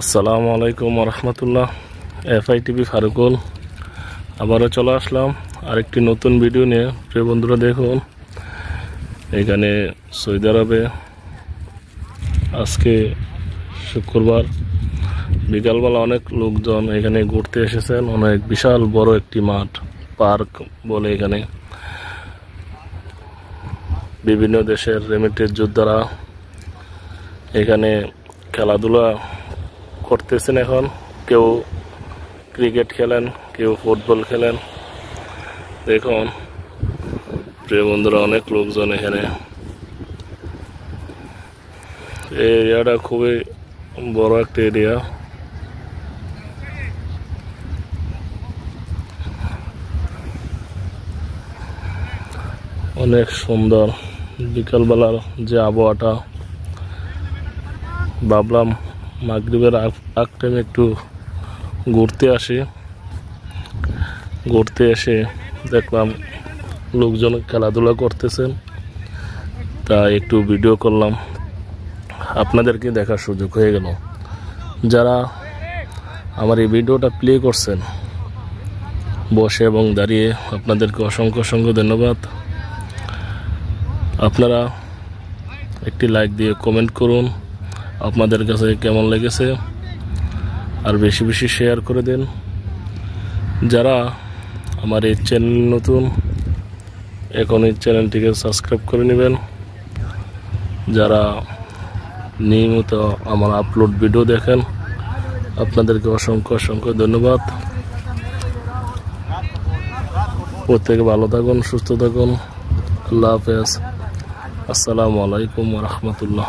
আসসালামু আলাইকুম রহমতুল্লাহ। FITV ফারুকুল আবারও চলে আসলাম আরেকটি নতুন ভিডিও নিয়ে। প্রিয় বন্ধুরা, দেখুন এখানে সৌদি আরবে আজকে শুক্রবার বিকালবেলা অনেক লোকজন এখানে ঘুরতে এসেছেন। অনেক বিশাল বড় একটি মাঠ, পার্ক বলে। এখানে বিভিন্ন দেশের রেমিটেন্স যোদ্ধারা এখানে খেলাধুলা করতেছেন। এখন কেউ ক্রিকেট খেলেন, কেউ ফুটবল খেলেন। দেখুন প্রিয় বন্ধুরা, অনেক লোকজন এখানে। এই এরিয়াটা খুবই বড় একটা এরিয়া। অনেক সুন্দর বিকালবেলার যে আবহাওয়াটা, ভাবলাম মাগরিবের আগ টাইমে একটু ঘুরতে এসে দেখলাম লোকজন খেলাধুলা করতেছেন, তাই একটু ভিডিও করলাম, আপনাদেরকে দেখার সুযোগ হয়ে গেল। যারা আমার এই ভিডিওটা প্লে করছেন বসে এবং দাঁড়িয়ে, আপনাদেরকে অসংখ্য অসংখ্য ধন্যবাদ। আপনারা একটি লাইক দিয়ে কমেন্ট করুন আপনাদের কাছে কেমন লেগেছে, আর বেশি বেশি শেয়ার করে দিন। যারা আমার এই চ্যানেল নতুন, এখন এই চ্যানেলটিকে সাবস্ক্রাইব করে নেবেন। যারা নিয়মিত আমার আপলোড ভিডিও দেখেন, আপনাদেরকে অসংখ্য অসংখ্য ধন্যবাদ। প্রত্যেকে ভালো থাকুন, সুস্থ থাকুন। আল্লাহ হাফেজ। আসসালামু আলাইকুম রহমতুল্লাহ।